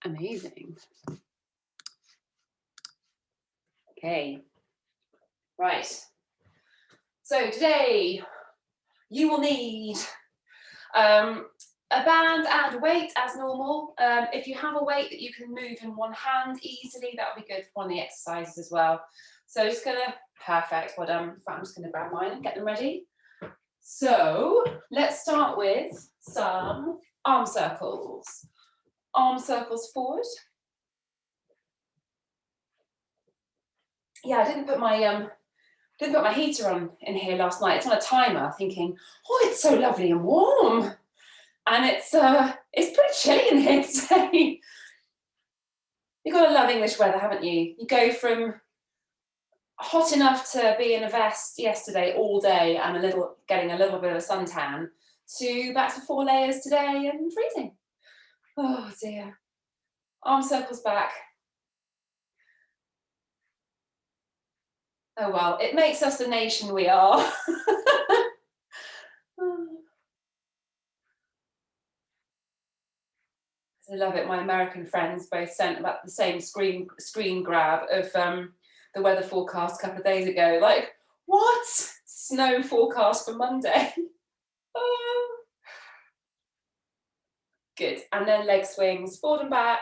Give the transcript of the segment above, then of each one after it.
Amazing. Okay, right. So today you will need a band and weight as normal. If you have a weight that you can move in one hand easily, that would be good for one of the exercises as well. So just gonna, perfect, well done. In fact, I'm just gonna grab mine and get them ready. So let's start with some arm circles. Arm circles forward. Yeah, I didn't put my heater on in here last night. It's on a timer, thinking, oh, it's so lovely and warm. And it's pretty chilly in here today. You've got to love English weather, haven't you? You go from hot enough to be in a vest yesterday all day and getting a little bit of a suntan, to back to 4 layers today and freezing. Oh dear. Arm circles back. Oh well, it makes us the nation we are. I love it. My American friends both sent about the same screen grab of the weather forecast a couple of days ago. Like, what? Snow forecast for Monday. Oh. Good. And then leg swings, forward and back.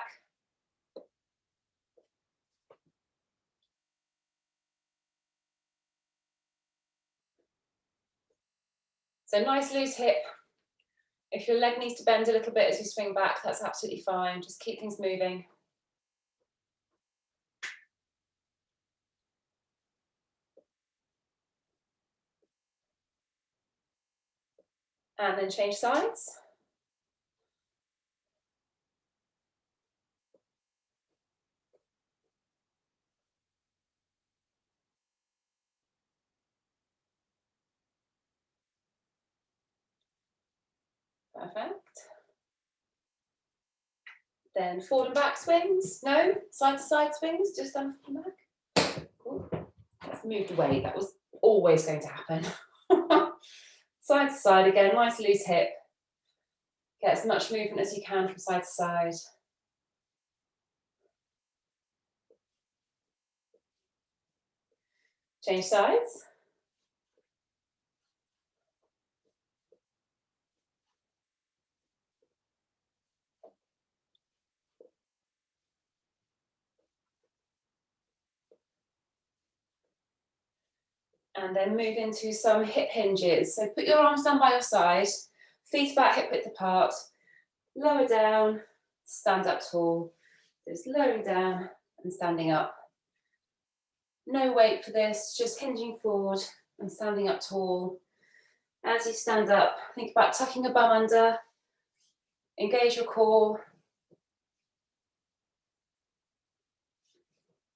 So nice loose hip. If your leg needs to bend a little bit as you swing back, that's absolutely fine. Just keep things moving. And then change sides. Perfect. Then forward and back swings. No, side to side swings, just down forward and back. Ooh, that's moved away. That was always going to happen. Side to side again, nice loose hip. Get as much movement as you can from side to side. Change sides. And then move into some hip hinges. So put your arms down by your side, feet about hip width apart, lower down, stand up tall. Just lowering down and standing up. No weight for this, just hinging forward and standing up tall. As you stand up, think about tucking your bum under, engage your core.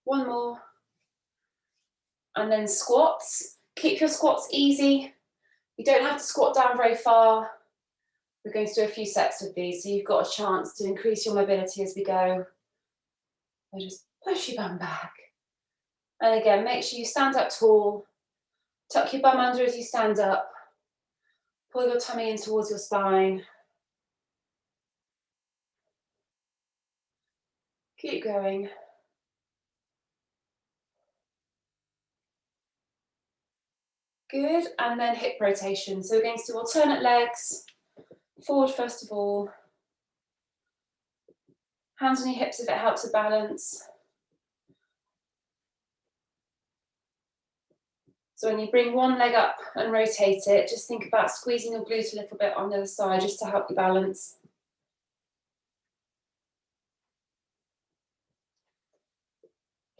One more. And then squats. Keep your squats easy. You don't have to squat down very far. We're going to do a few sets of these, so you've got a chance to increase your mobility as we go. So just push your bum back. And again, make sure you stand up tall. Tuck your bum under as you stand up. Pull your tummy in towards your spine. Keep going. Good, and then hip rotation. So we're going to do alternate legs. Forward first of all. Hands on your hips if it helps with balance. So when you bring one leg up and rotate it, just think about squeezing your glute a little bit on the other side just to help you balance.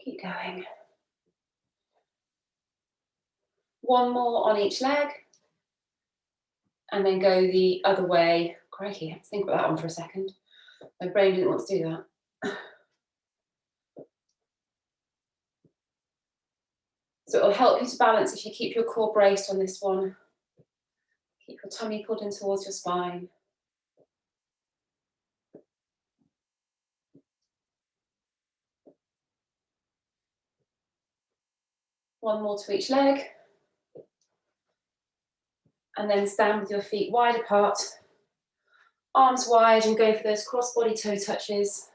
Keep going. One more on each leg. And then go the other way. Crikey, let's think about that one for a second. My brain didn't want to do that. So it'll help you to balance if you keep your core braced on this one. Keep your tummy pulled in towards your spine. One more to each leg. And then stand with your feet wide apart, arms wide, and go for those cross-body toe touches.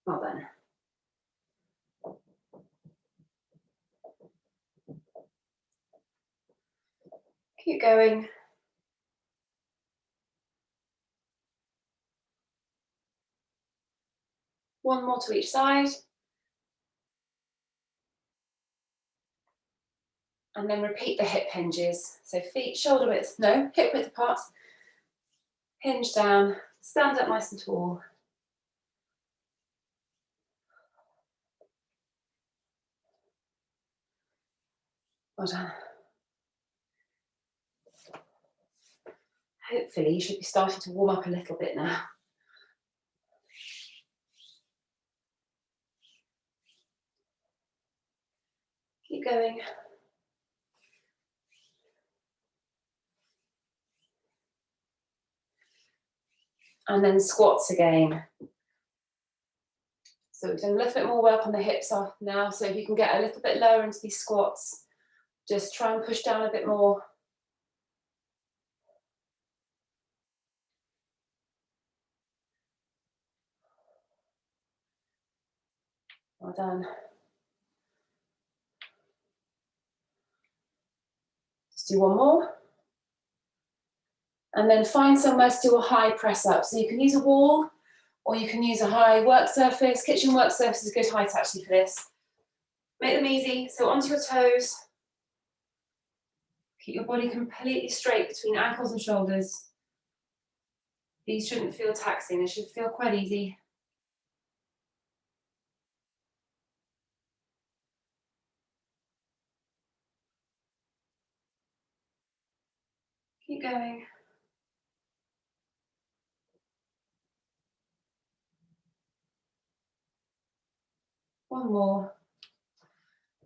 Well done. Keep going. One more to each side. And then repeat the hip hinges. So feet shoulder width, no, hip width apart. Hinge down, stand up nice and tall. Well done. Hopefully you should be starting to warm up a little bit now. Keep going. And then squats again. So we've done a little bit more work on the hips off now. So if you can get a little bit lower into these squats, just try and push down a bit more. Well done. Just do one more. And then find somewhere to do a high press up. So you can use a wall or you can use a high work surface. Kitchen work surface is a good height actually for this. Make them easy. So onto your toes. Keep your body completely straight between ankles and shoulders. These shouldn't feel taxing. They should feel quite easy. Keep going. One more.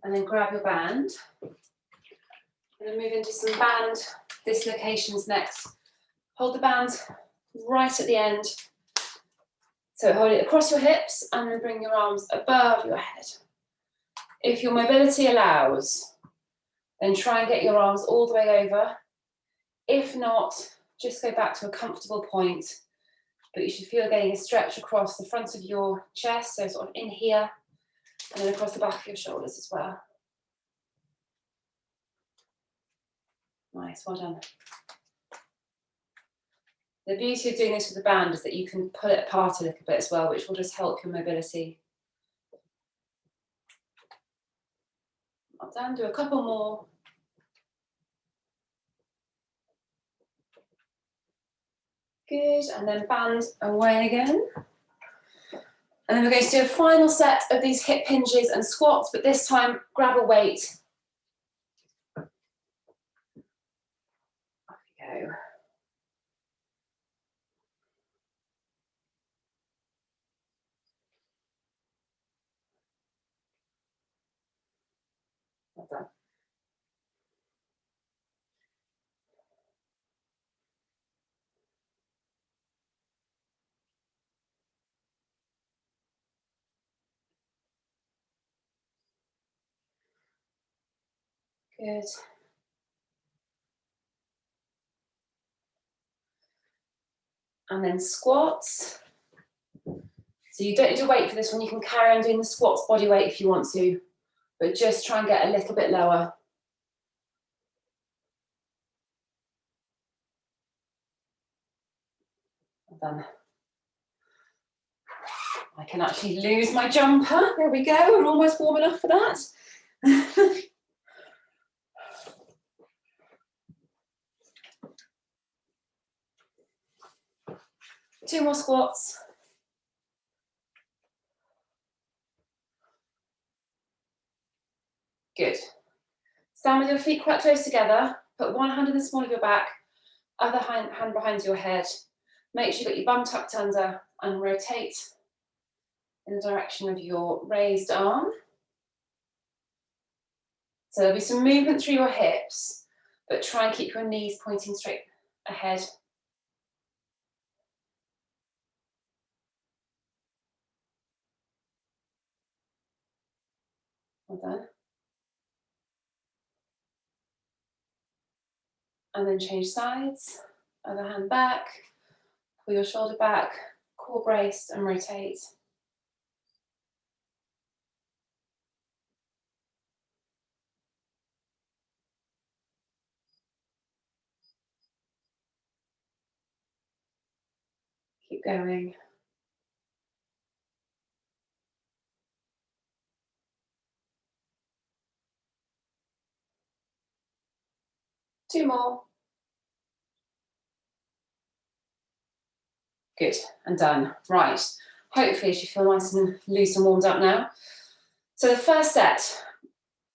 And then grab your band. And then move into some band dislocations next. Hold the band right at the end. So hold it across your hips and then bring your arms above your head. If your mobility allows, then try and get your arms all the way over. If not, just go back to a comfortable point. But you should feel getting a stretch across the front of your chest, so sort of in here, and then across the back of your shoulders as well. Nice, well done. The beauty of doing this with the band is that you can pull it apart a little bit as well, which will just help your mobility. Well done, do a couple more. Good, and then band away again. And then we're going to do a final set of these hip hinges and squats, but this time grab a weight. Off you go. Well done. Good. And then squats. So you don't need to wait for this one. You can carry on doing the squats body weight if you want to, but just try and get a little bit lower. Well done. I can actually lose my jumper. There we go. We're almost warm enough for that. Two more squats. Good. Stand with your feet quite close together. Put one hand in the small of your back, other hand behind your head. Make sure you got your bum tucked under and rotate in the direction of your raised arm. So there'll be some movement through your hips, but try and keep your knees pointing straight ahead. Well done. And then change sides. Other hand back, pull your shoulder back, core braced and rotate. Keep going. Two more. Good, and done. Right, hopefully you feel nice and loose and warmed up now. So the first set,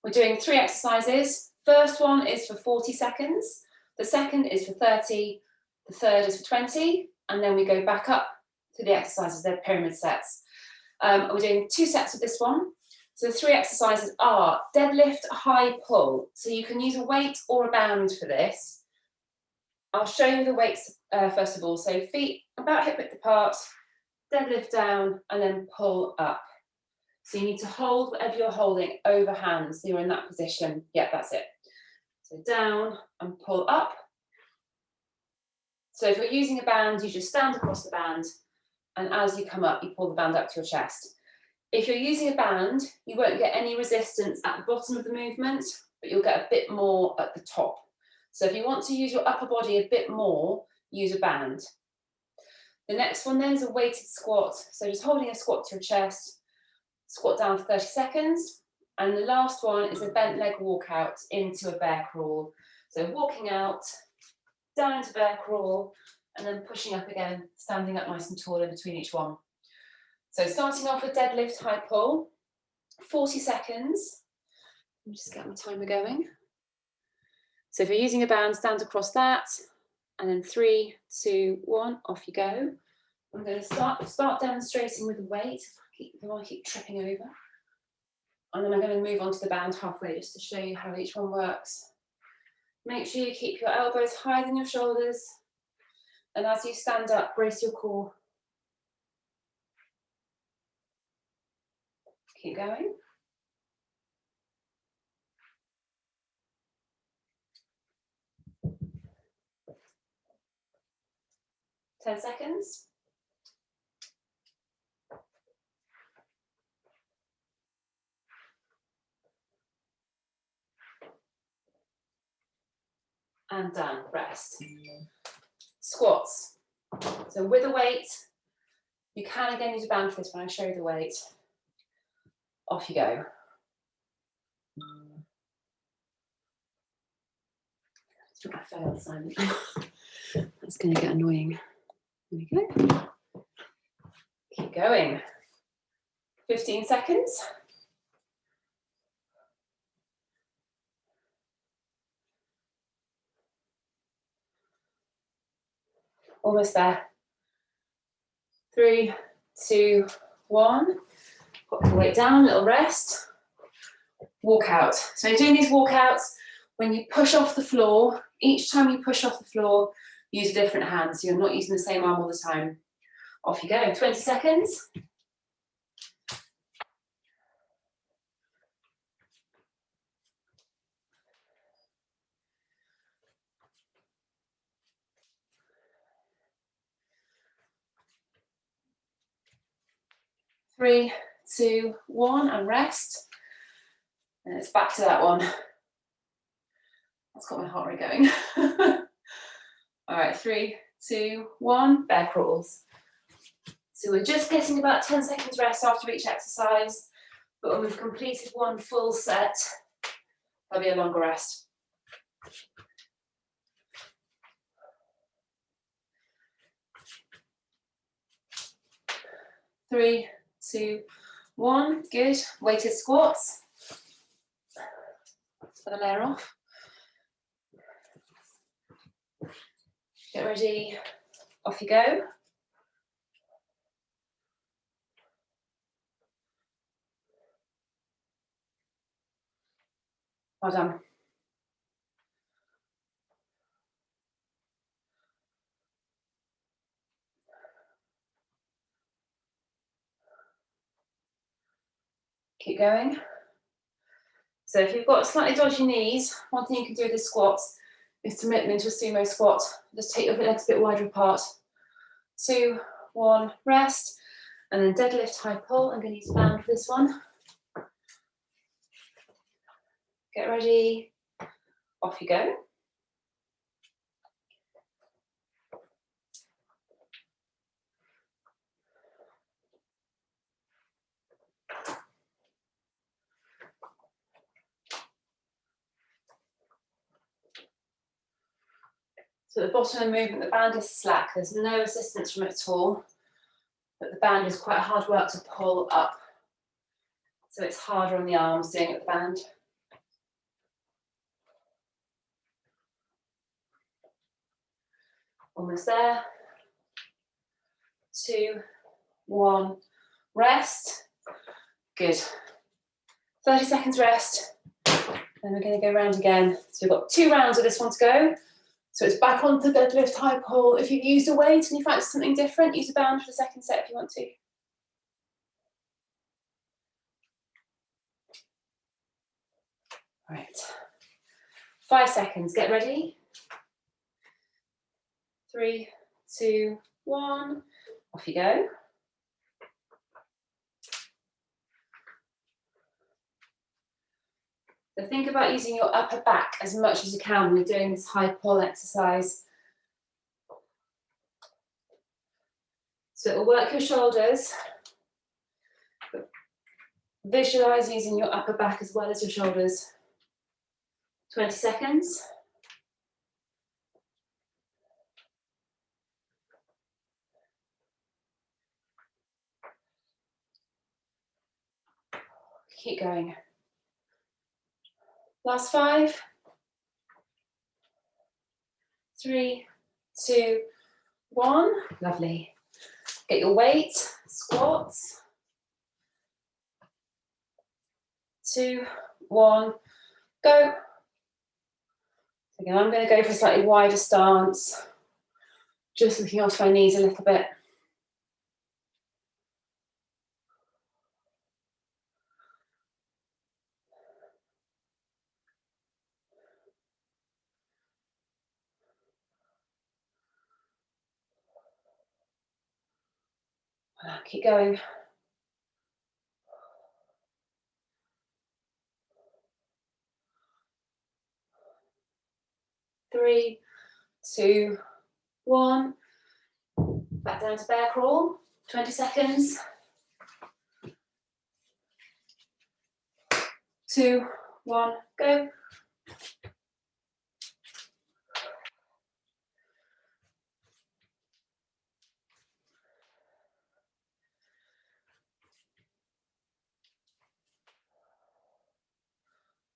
we're doing 3 exercises. First one is for 40 seconds. The second is for 30. The third is for 20. And then we go back up to the exercises, they're pyramid sets. We're doing 2 sets of this one. So the 3 exercises are deadlift, high pull. So you can use a weight or a band for this. I'll show you the weights first of all. So feet about hip width apart, deadlift down, and then pull up. So you need to hold whatever you're holding over hands. So you're in that position. Yeah, that's it. So down and pull up. So if you're using a band, you just stand across the band, and as you come up, you pull the band up to your chest. If you're using a band, you won't get any resistance at the bottom of the movement, but you'll get a bit more at the top. So if you want to use your upper body a bit more, use a band. The next one then is a weighted squat. So just holding a squat to your chest, squat down for 30 seconds. And the last one is a bent leg walkout into a bear crawl. So walking out, down into bear crawl, and then pushing up again, standing up nice and tall in between each one. So starting off with deadlift, high pull, 40 seconds. Let me just get my timer going. So if you're using a band, stand across that, and then 3, 2, 1, off you go. I'm going to start demonstrating with the weight. I keep tripping over. And then I'm going to move on to the band halfway just to show you how each one works. Make sure you keep your elbows higher than your shoulders. And as you stand up, brace your core. Keep going. Ten seconds. And done, rest. Squats. So with a weight, you can again use a band for this when I show you the weight. Off you go. I failed, Simon. That's going to get annoying. There we go. Keep going. 15 seconds. Almost there. 3, 2, 1. Put the weight down, little rest. Walk out. So you're doing these walkouts when you push off the floor. Each time you push off the floor, use a different hand. So you're not using the same arm all the time. Off you go. 20 seconds. Three, 2, 1, and rest. And it's back to that one. That's got my heart rate going. All right, 3, 2, 1, bear crawls. So we're just getting about 10 seconds rest after each exercise, but when we've completed one full set, there'll be a longer rest. Three, 2, 1, good. Weighted squats. Put the layer off. Get ready, off you go. Well done. Keep going. So if you've got slightly dodgy knees, one thing you can do with the squats is to make them into a sumo squat. Just take your legs a bit wider apart. 2, 1, rest. And then deadlift, high pull. I'm going to use a band for this one. Get ready. Off you go. So at the bottom of the movement, the band is slack. There's no assistance from it at all, but the band is quite hard work to pull up. So it's harder on the arms doing it with the band. Almost there. 2, 1, rest. Good. 30 seconds rest. Then we're going to go round again. So we've got 2 rounds of this one to go. So it's back onto the deadlift high pull. If you've used a weight and you fancy something different, use a band for the second set if you want to. Right. 5 seconds. Get ready. 3, 2, 1. Off you go. So think about using your upper back as much as you can when you're doing this high pull exercise. So it will work your shoulders, but visualize using your upper back as well as your shoulders. 20 seconds. Keep going. Last 5. 3, 2, 1. Lovely. Get your weight, squats. 2, 1, go. Again, I'm going to go for a slightly wider stance, just looking off my knees a little bit. Keep going. 3, 2, 1. Back down to bear crawl. 20 seconds. 2, 1, go.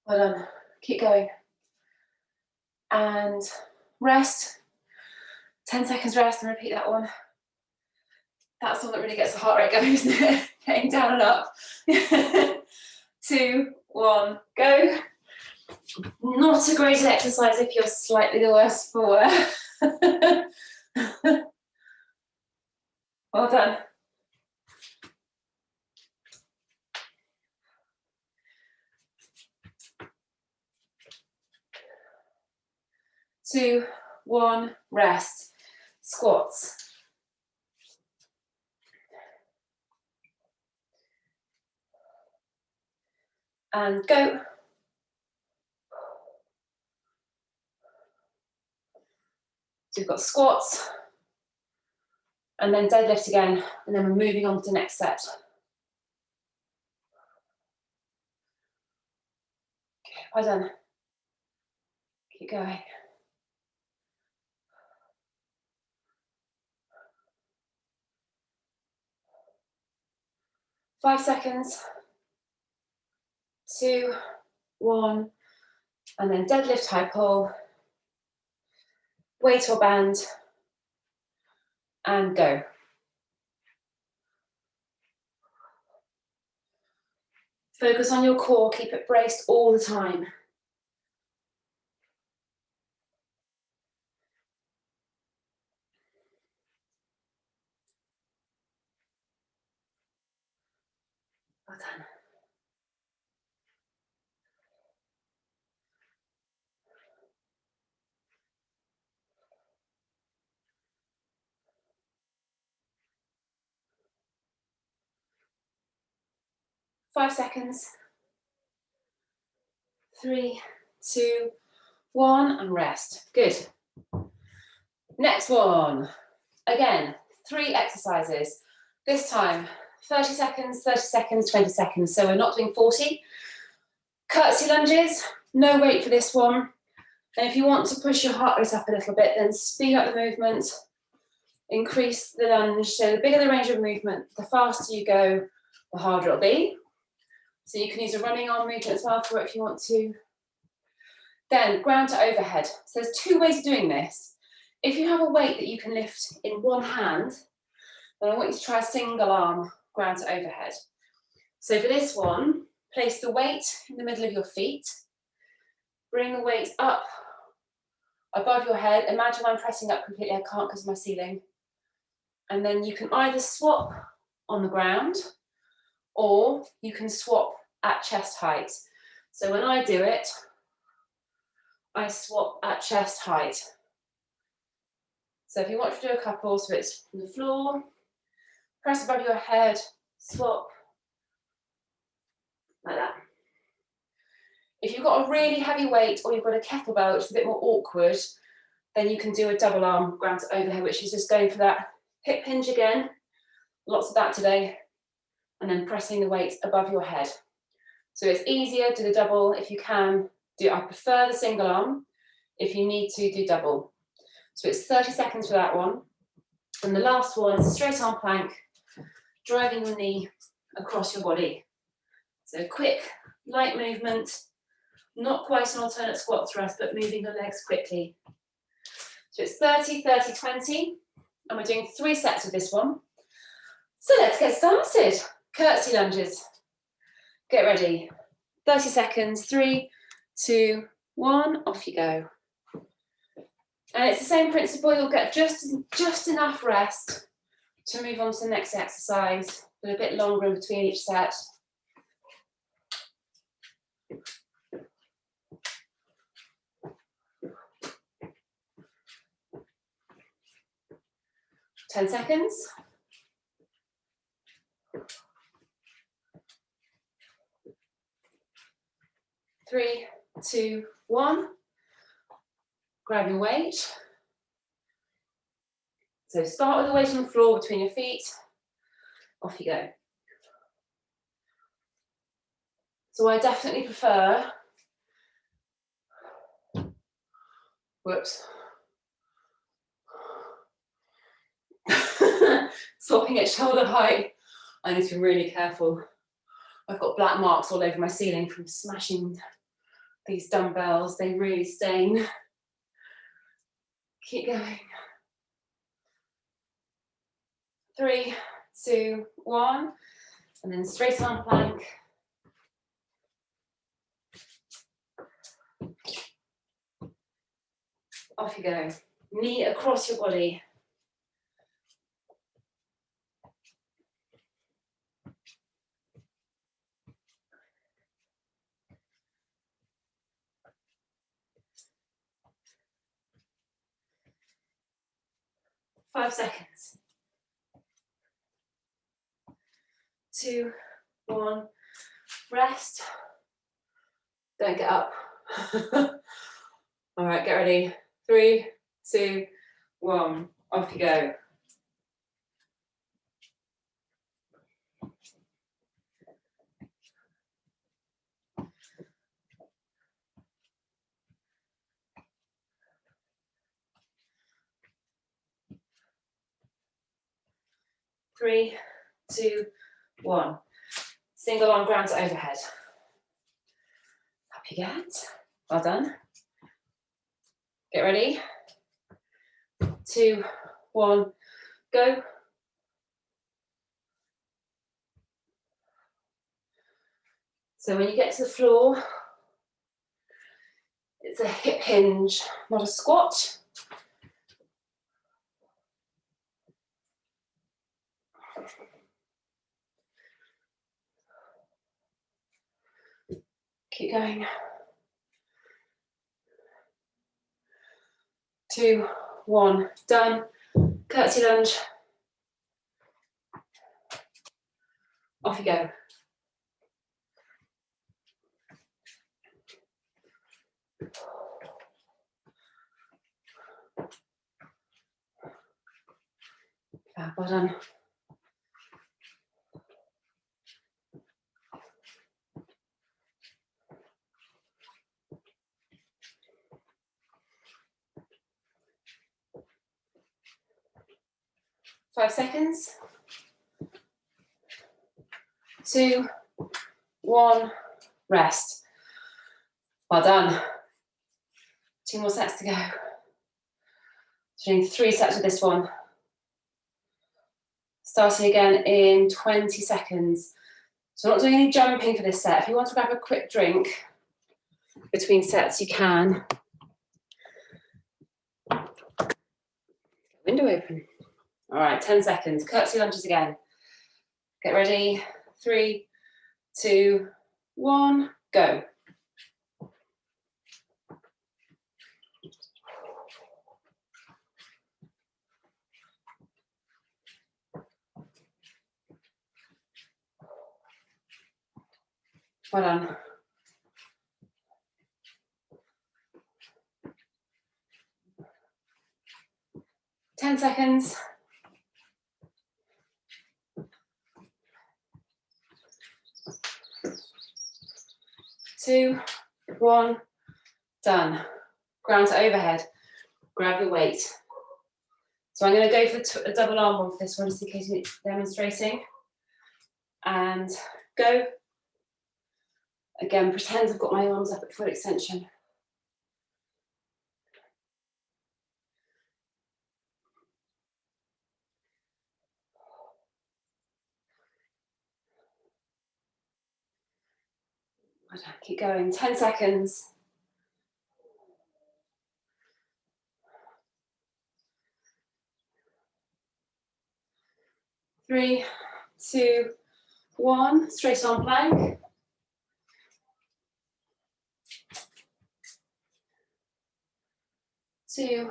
Well done. Keep going. And rest. 10 seconds rest and repeat that one. That's the one that really gets the heart rate going, isn't it? Getting down and up. 2, 1, go. Not a great exercise if you're slightly the worse for wear. Well done. Two, 1, rest. Squats. And go. So we've got squats, and then deadlift again, and then we're moving on to the next set. Okay, well done. Keep going. Five seconds. 2, 1, and then deadlift high pull, weight or band, and go. Focus on your core, keep it braced all the time. Well done. Five seconds. 3, 2, 1, and rest. Good. Next one. Again, 3 exercises. This time, 30 seconds, 30 seconds, 20 seconds. So we're not doing 40. Curtsy lunges, no weight for this one. And if you want to push your heart rate up a little bit, then speed up the movement, increase the lunge. So the bigger the range of movement, the faster you go, the harder it'll be. So you can use a running arm movement as well for it if you want to. Then ground to overhead. So there's two ways of doing this. If you have a weight that you can lift in one hand, then I want you to try a single arm ground to overhead. So for this one, place the weight in the middle of your feet. Bring the weight up above your head. Imagine I'm pressing up completely. I can't because of my ceiling. And then you can either swap on the ground or you can swap at chest height. So when I do it, I swap at chest height. So if you want to do a couple, so it's from the floor, press above your head, swap, like that. If you've got a really heavy weight or you've got a kettlebell, which is a bit more awkward, then you can do a double arm ground to overhead, which is just going for that hip hinge again. Lots of that today. And then pressing the weight above your head. So it's easier, do the double if you can. I prefer the single arm. If you need to, do double. So it's 30 seconds for that one. And the last one is a straight arm plank, driving the knee across your body. So quick, light movement, not quite an alternate squat thrust, but moving the legs quickly. So it's 30, 30, 20, and we're doing 3 sets of this one. So let's get started. Curtsy lunges. Get ready. 30 seconds, 3, 2, 1, off you go. And it's the same principle, you'll get just enough rest to move on to the next exercise, but a bit longer in between each set. Ten seconds. 3, 2, 1. Grab your weight. So start with the weight on the floor between your feet. Off you go. So I definitely prefer, whoops, swapping at shoulder height. I need to be really careful. I've got black marks all over my ceiling from smashing these dumbbells. They really stain. Keep going. 3, 2, 1. And then straight arm plank. Off you go. Knee across your body. Five seconds. 2, 1. Rest. Don't get up. All right, get ready. 3, 2, 1. Off you go. Three, 2, 1. Single arm ground to overhead. Up you get. Well done. Get ready. 2, 1, go. So when you get to the floor, it's a hip hinge, not a squat. Keep going. 2, 1, done. Curtsy lunge. Off you go. Well done. 5 seconds. 2, 1, rest. Well done. 2 more sets to go. So doing 3 sets of this one. Starting again in 20 seconds. So we're not doing any jumping for this set. If you want to grab a quick drink between sets, you can. Window open. All right, 10 seconds. Curtsy lunges again. Get ready. 3, 2, 1, go. Well done. Ten seconds. 2, 1, done. Ground to overhead. Grab your weight. So I'm going to go for a double arm one for this one, just in case you're demonstrating. And go. Again, pretend I've got my arms up at full extension. Keep going. 10 seconds. 3, 2, 1. Straight arm plank. 2,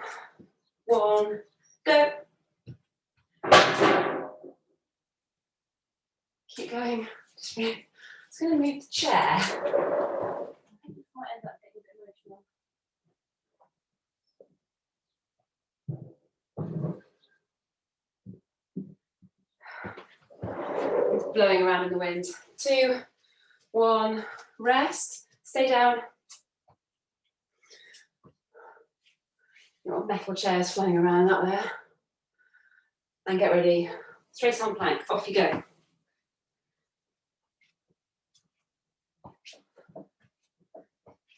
1, go. Keep going. Just going to move the chair. I think we might end up getting a bit emotional. It's blowing around in the wind. 2, 1, rest. Stay down. Your metal chairs flying around out there. And get ready. Straight arm plank. Off you go.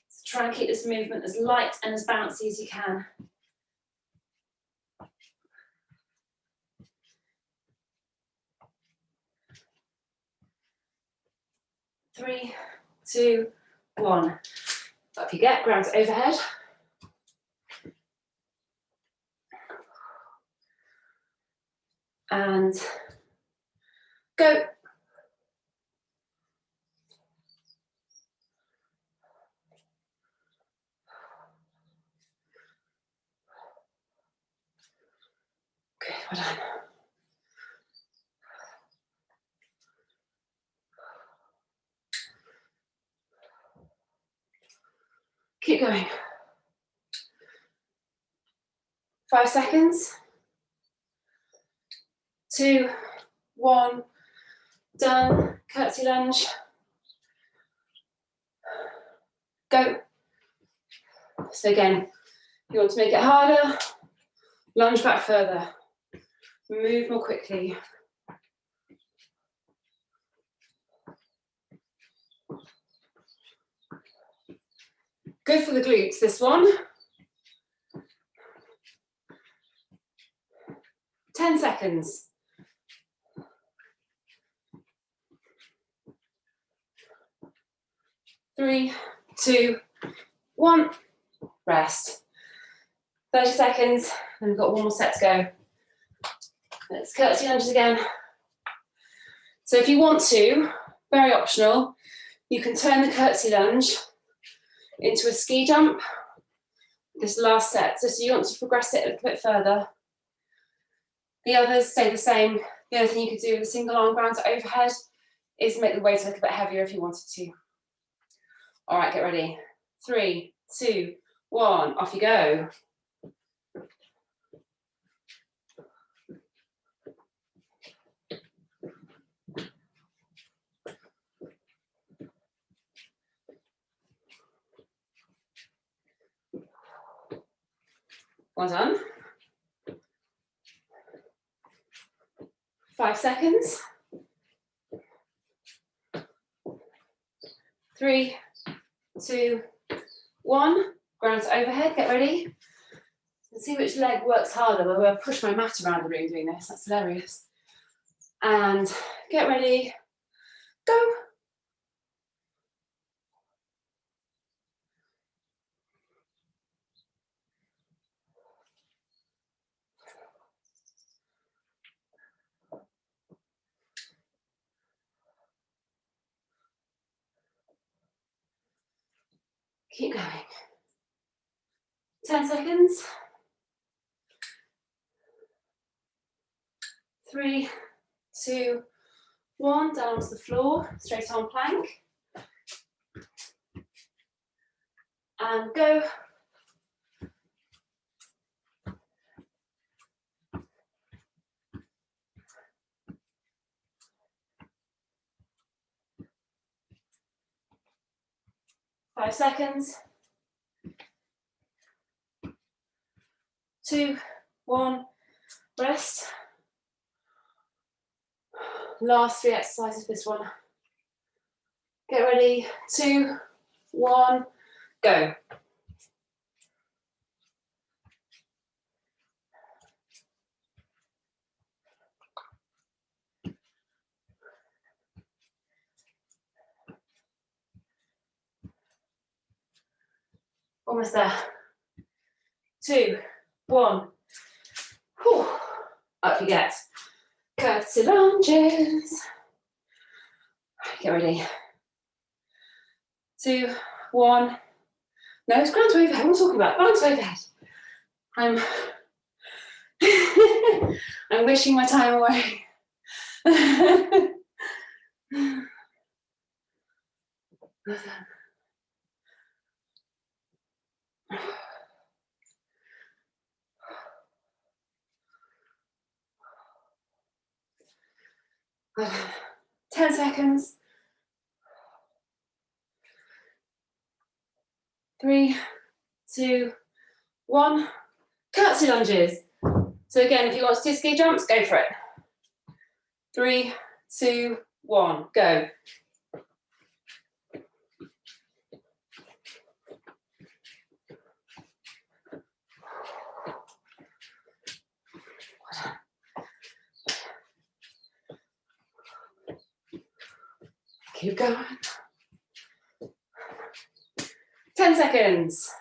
So try and keep this movement as light and as bouncy as you can. 3, 2, 1. Up you get, ground to overhead. And go. Okay, well done. Keep going. 5 seconds. 2, 1, done. Curtsy lunge. Go. So again, you want to make it harder, lunge back further, move more quickly. Good for the glutes, this one. 10 seconds. 3, 2, 1, rest. 30 seconds, and we've got one more set to go. Let's curtsy lunges again. So if you want to, very optional, you can turn the curtsy lunge into a ski jump, this last set. So you want to progress it a little bit further. The others stay the same. The other thing you could do with a single arm ground to overhead is make the weight a little bit heavier if you wanted to. All right, get ready. 3, 2, 1, off you go. Well done. 5 seconds. 3, 2, 1. Ground to overhead, get ready. Let's see which leg works harder. Well, I'll push my mat around the room doing this, that's hilarious. And get ready, go. Keep going. 10 seconds. 3, 2, 1. Down onto the floor, straight arm plank. And go. Five seconds. 2, 1. Rest. Last 3 exercises, this one. Get ready, 2, 1, go. Almost there. 2, 1. Whew. Up you get. Curtsy lunges. Get ready. 2, 1. No, it's ground to overhead. What am I talking about? Ground to overhead. I'm wishing my time away. 10 seconds. 3, 2, 1. Curtsy lunges. So again, if you want to do ski jumps, go for it. 3, 2, 1, go. Keep going. 10 seconds.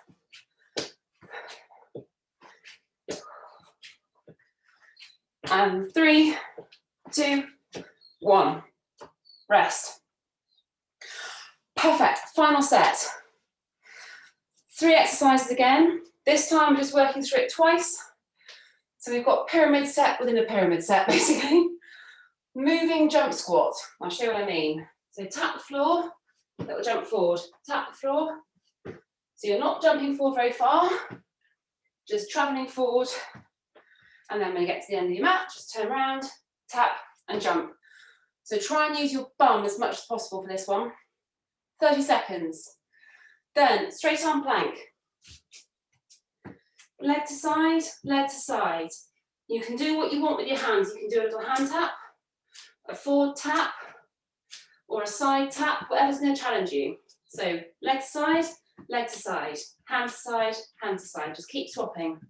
And 3, 2, 1. Rest. Perfect. Final set. 3 exercises again. This time, we're just working through it twice. So we've got pyramid set within a pyramid set, basically. Moving jump squat. I'll show you what I mean. So tap the floor, little jump forward. Tap the floor. So you're not jumping forward very far, just traveling forward. And then when you get to the end of your mat, just turn around, tap, and jump. So try and use your bum as much as possible for this one. 30 seconds. Then straight arm plank. Leg to side, leg to side. You can do what you want with your hands. You can do a little hand tap, a forward tap, or a side tap, whatever's going to challenge you. So leg to side, hand to side, hand to side. Just keep swapping.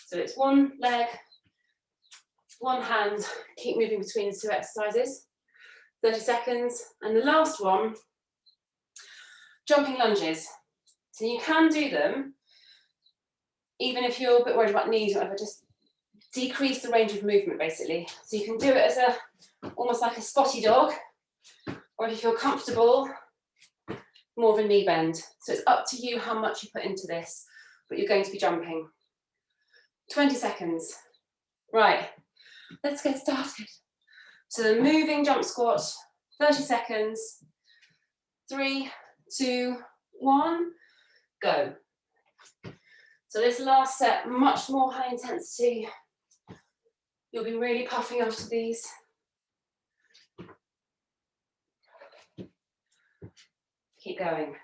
So it's one leg, one hand, keep moving between the 2 exercises. 30 seconds. And the last one, jumping lunges. So you can do them, even if you're a bit worried about knees or whatever, just decrease the range of movement, basically. So you can do it as almost like a spotty dog, or if you feel comfortable, more of a knee bend. So it's up to you how much you put into this, but you're going to be jumping. 20 seconds. Right, let's get started. So the moving jump squat, 30 seconds. 3, 2, 1, go. So this last set, much more high intensity. You'll be really puffing after these. Keep going.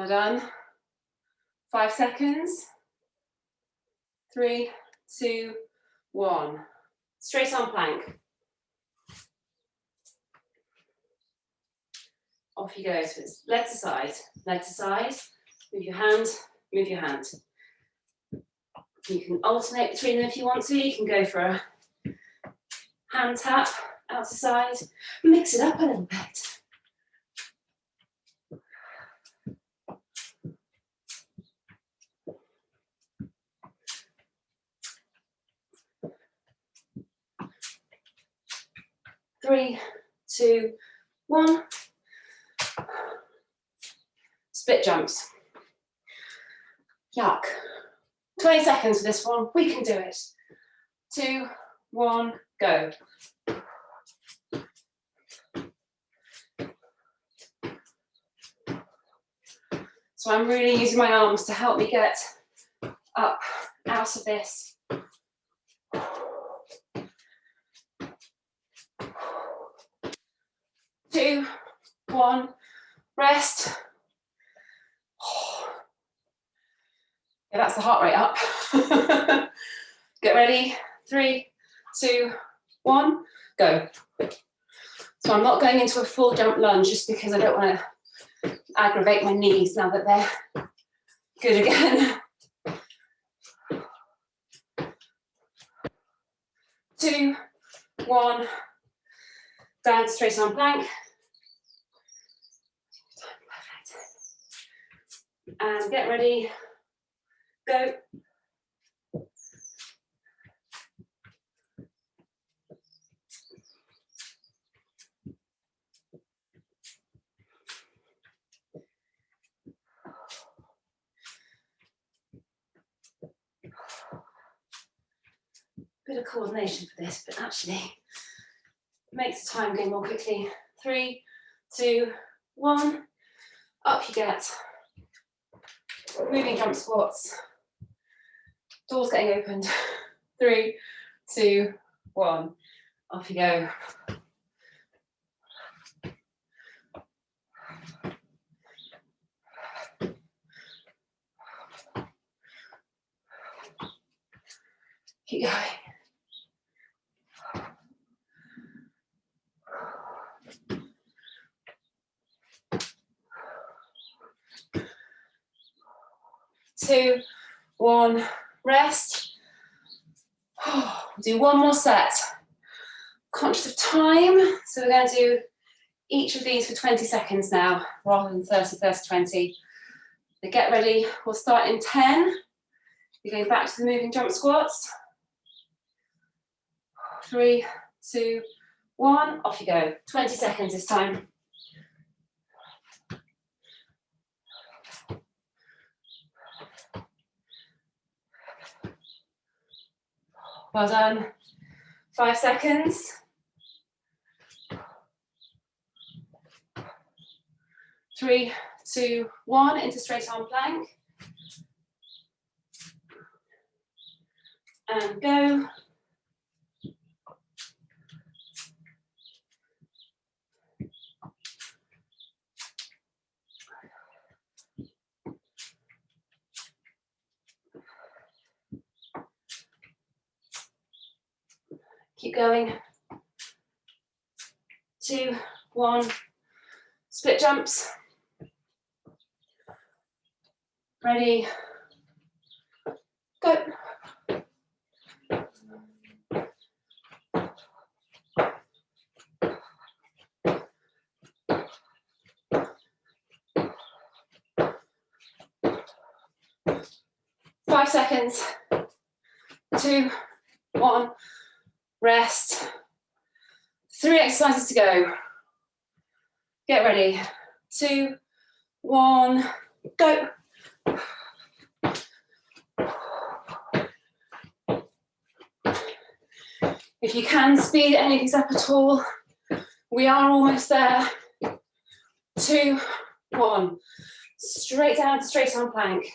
Well done. 5 seconds. 3, 2, 1. Straight arm plank. Off you go. So it's leg to side, leg to side. Move your hand, move your hand. You can alternate between them if you want to. You can go for a hand tap out to side. Mix it up a little bit. Three, 2, 1. Split jumps. Yuck. 20 seconds for this one. We can do it. 2, 1, go. So I'm really using my arms to help me get up out of this. 2, 1, rest. Yeah, that's the heart rate up. Get ready. 3, 2, 1, go. So I'm not going into a full jump lunge just because I don't want to aggravate my knees now that they're good again. 2, 1, down straight arm plank. Perfect. And get ready, go. Bit of coordination for this, but actually makes the time go more quickly. 3, 2, 1, up you get. Moving jump squats. Doors getting opened. 3, 2, 1, off you go. Keep going. Two, 1, rest. Do one more set. Conscious of time, so we're going to do each of these for 20 seconds now, rather than 30, 20. So get ready, we'll start in 10. You're going back to the moving jump squats. 3, 2, 1, off you go. 20 seconds this time. Well done. 5 seconds. 3, 2, 1, into straight arm plank. And go. Keep going. 2, 1, split jumps. Ready, go. Five seconds. 2, 1, rest. 3 exercises to go. Get ready. 2, 1, go. If you can speed any of these up at all, we are almost there. 2, 1. Straight down to straight arm plank.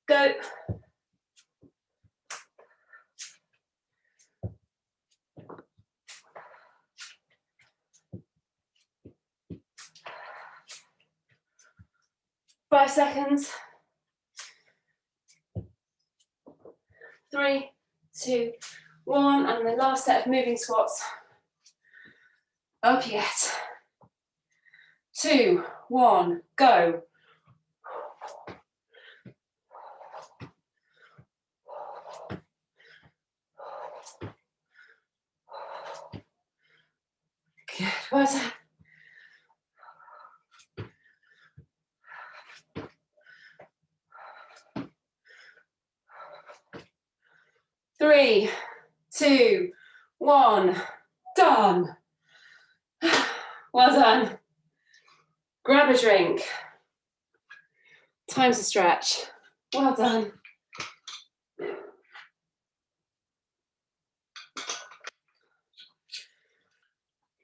Go. 5 seconds. 3, 2, 1, and the last set of moving squats. Up yet. 2, 1, go. Good, well done. 3, 2, 1, done. Well done. Grab a drink. Time to stretch. Well done.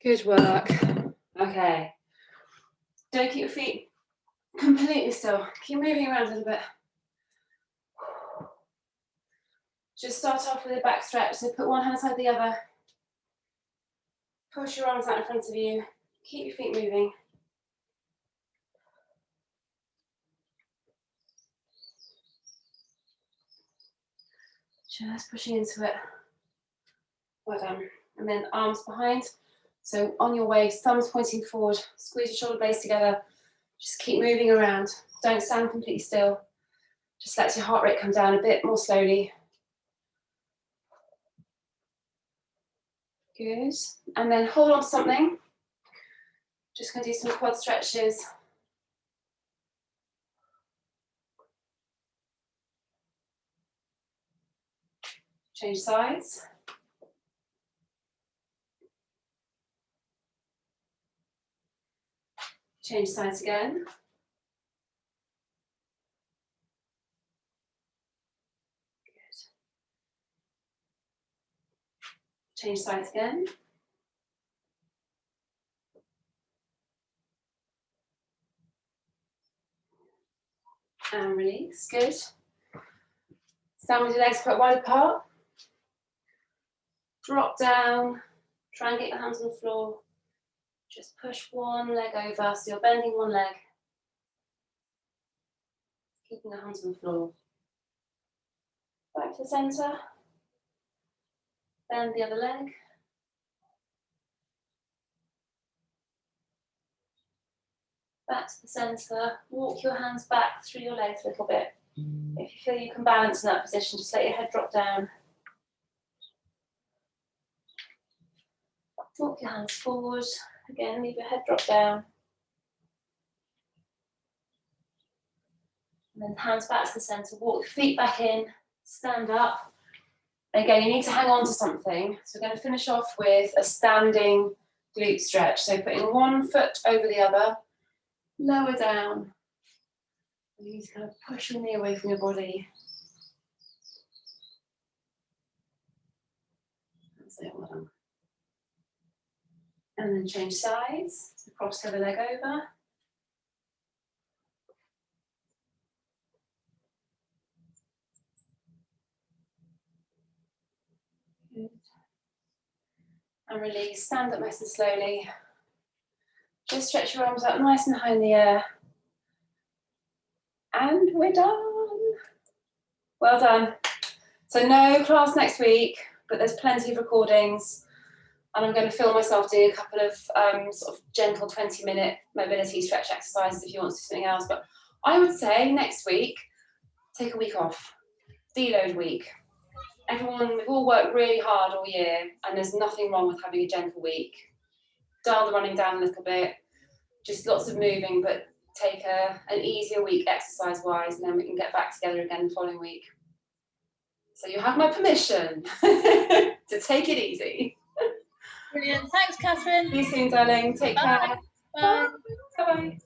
Good work. Okay. Don't keep your feet completely still. Keep moving around a little bit. Just start off with a back stretch. So put one hand aside the other. Push your arms out in front of you. Keep your feet moving. Just pushing into it. Well done. And then arms behind. So on your waist, thumbs pointing forward. Squeeze your shoulder blades together. Just keep moving around. Don't stand completely still. Just let your heart rate come down a bit more slowly. Good. And then hold on to something. Just going to do some quad stretches. Change sides. Change sides again. Good. Change sides again. And release. Good. Stand with your legs quite wide apart. Drop down. Try and get your hands on the floor. Just push one leg over, so you're bending one leg. Keeping the hands on the floor. Back to the center. Bend the other leg. Back to the center. Walk your hands back through your legs a little bit. If you feel you can balance in that position, just let your head drop down. Walk your hands forward. Again, leave your head drop down. And then hands back to the center. Walk your feet back in. Stand up. Again, you need to hang on to something. So we're going to finish off with a standing glute stretch. So putting one foot over the other, lower down. You need to kind of push your knee away from your body. That's it, well done. And then change sides. So cross the other leg over. Good. And release, stand up nice and slowly. Just stretch your arms out nice and high in the air. And we're done. Well done. So no class next week, but there's plenty of recordings. And I'm going to film myself doing a couple of sort of gentle 20-minute mobility stretch exercises if you want to do something else. But I would say next week, take a week off. Deload week. Everyone, we've all worked really hard all year, and there's nothing wrong with having a gentle week. Dial the running down a little bit, just lots of moving, but take an easier week exercise-wise, and then we can get back together again the following week. So you have my permission to take it easy. Brilliant. Thanks, Catherine. See you soon, darling. Take care. Bye. Bye. Bye-bye.